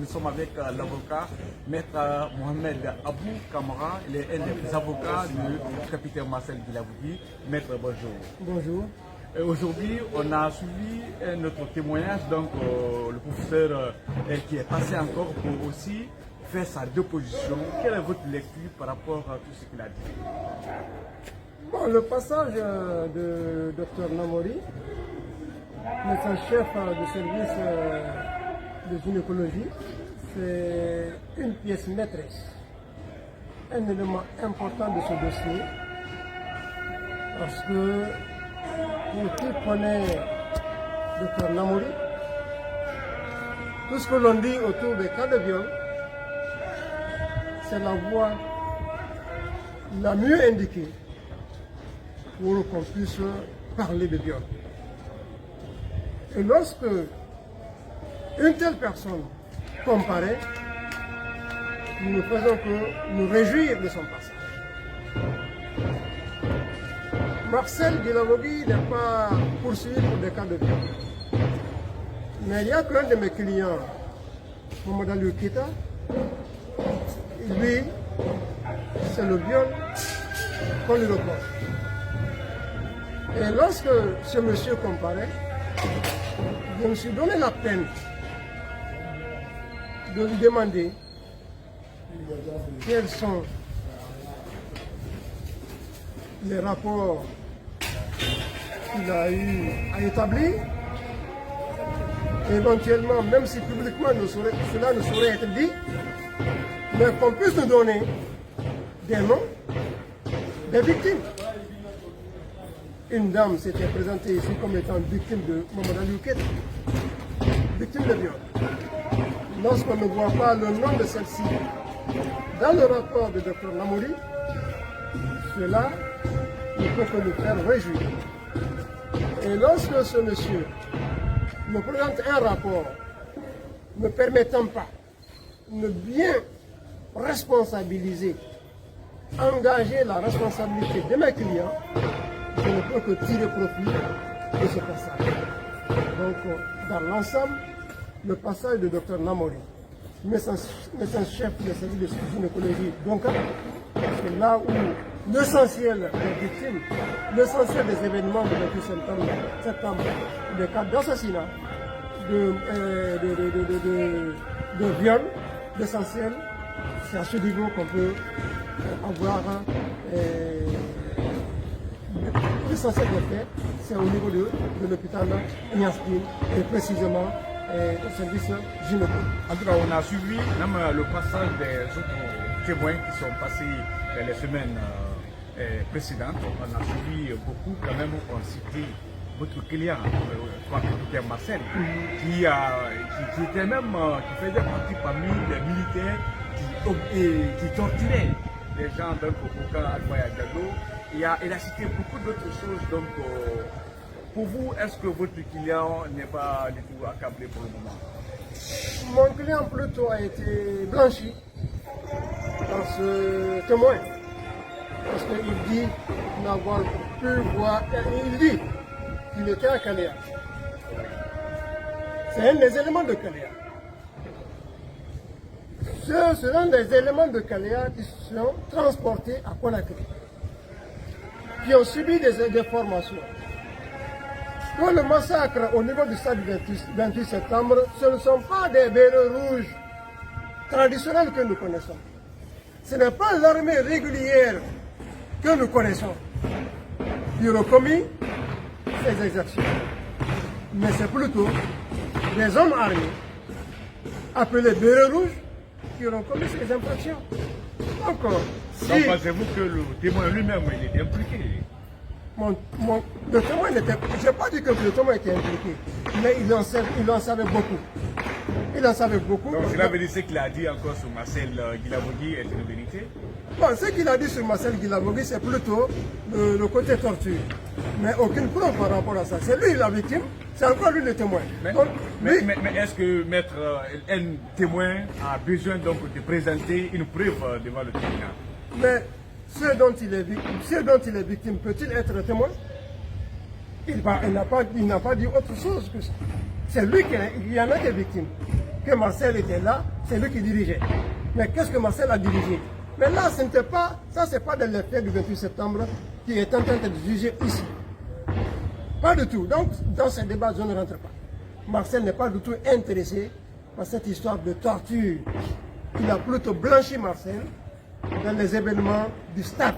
sommes avec l'avocat Maître Mohamed Abou Kamara. Il est un des avocats du capitaine Marcel Guilavogui. Maître, bonjour. Bonjour. Aujourd'hui, on a suivi notre témoignage, donc le professeur qui est passé encore pour aussi faire sa déposition. Quelle est votre lecture par rapport à tout ce qu'il a dit? Bon, le passage de Dr Namori, médecin-chef du service de gynécologie, c'est une pièce maîtresse, un élément important de ce dossier, parce que pour qui connaît Dr Namori, tout ce que l'on dit autour des cas de viol, c'est la voie la mieux indiquée pour qu'on puisse parler de viol. Et lorsque une telle personne comparaît, nous ne faisons que nous réjouir de son passage. Marcel Guilavogui n'est pas poursuivi pour des cas de viol. Mais il y a qu'un de mes clients, Mohamed Lukita, lui, c'est le viol qu'on lui reproche. Et lorsque ce monsieur comparait, je me suis donné la peine de lui demander quels sont les rapports qu'il a eu à établir. Éventuellement, même si publiquement cela ne saurait être dit, mais qu'on puisse nous donner des noms des victimes. Une dame s'était présentée ici comme étant victime de Mohamed Lukita, victime de viol. Lorsqu'on ne voit pas le nom de celle-ci dans le rapport de Dr Namori, cela ne peut que nous faire réjouir. Et lorsque ce monsieur me présente un rapport ne permettant pas de bien responsabiliser, engager la responsabilité de mes clients, je ne peux que tirer profit de ce passage. Donc, dans l'ensemble, le passage de Dr Namori, médecin-chef de service de gynécologie, donc, c'est là où l'essentiel des victimes, l'essentiel des événements du 28 septembre, des cas d'assassinat, de viol, l'essentiel, c'est à ce niveau qu'on peut avoir l'essentiel des faits, c'est au niveau de l'hôpital Niaspil et précisément au service gynéco. En tout cas, on a suivi même le passage des autres témoins qui sont passés les semaines précédentes. On a suivi beaucoup quand même, on citait votre client, capitaine Marcel, qui était même, qui faisait partie parmi les militaires qui torturaient les gens donc, au camp Alfaya Diallo. Il a cité beaucoup d'autres choses. Donc, pour vous, est-ce que votre client n'est pas du tout accablé pour le moment? Mon client plutôt a été blanchi par ce témoin. Parce qu'il dit n'avoir pu voir, il dit qu'il était à Kalea. C'est un des éléments de Kalea. Ce sont des éléments de Kalea qui sont transportés à Conakry, qui ont subi des formations. Pour le massacre au niveau du stade du 28 septembre, ce ne sont pas des bérets rouges traditionnels que nous connaissons. Ce n'est pas l'armée régulière que nous connaissons qui ont commis ces exactions. Mais c'est plutôt des hommes armés, appelés bérets rouges, qui ont commis ces infractions. Donc pensez-vous que le témoin lui-même il est impliqué? Le témoin n'était pas. Je n'ai pas dit que le témoin était impliqué, mais il en savait beaucoup. Il en savait beaucoup. Donc cela veut dire ce qu'il a dit encore sur Marcel Guilavogui est une vérité? Bon, ce qu'il a dit sur Marcel Guilavogui, c'est plutôt le côté torture. Mais aucune preuve par rapport à ça. C'est lui la victime, c'est encore lui le témoin. Mais est-ce que maître, un témoin a besoin donc de présenter une preuve devant le tribunal? Mais ce dont il est victime, peut-il être témoin? Il n'a pas dit autre chose que ça. C'est lui qui y en a des victimes. que Marcel était là, c'est lui qui dirigeait. Mais qu'est-ce que Marcel a dirigé? Mais là, ce n'était pas, ça c'est pas de l'effet du 28 septembre qui est en train de juger ici. Pas du tout. Donc, dans ce débat, je ne rentre pas. Marcel n'est pas du tout intéressé par cette histoire de torture. Il a plutôt blanchi Marcel dans les événements du stade.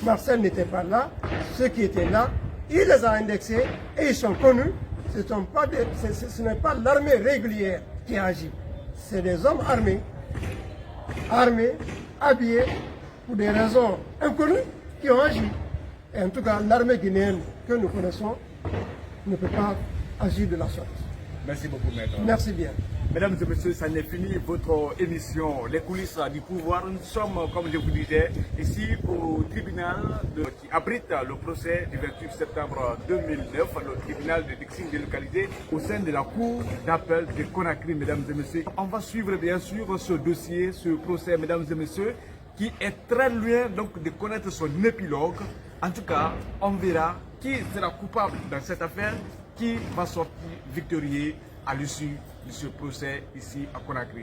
Marcel n'était pas là. Ceux qui étaient là, il les a indexés et ils sont connus. Ce n'est pas l'armée régulière qui agit. C'est des hommes armés, habillés pour des raisons inconnues qui ont agi. Et en tout cas, l'armée guinéenne que nous connaissons ne peut pas agir de la sorte. Merci beaucoup, maître. Merci bien. Mesdames et messieurs, ça n'est fini votre émission Les coulisses du pouvoir. Nous sommes, comme je vous disais, ici au tribunal qui abrite le procès du 28 septembre 2009, le tribunal de Dixing délocalisé au sein de la cour d'appel de Conakry, mesdames et messieurs. On va suivre bien sûr ce dossier, ce procès, mesdames et messieurs, qui est très loin donc de connaître son épilogue. En tout cas, on verra qui sera coupable dans cette affaire, qui va sortir victorieux à l'issue de ce procès ici à Conakry.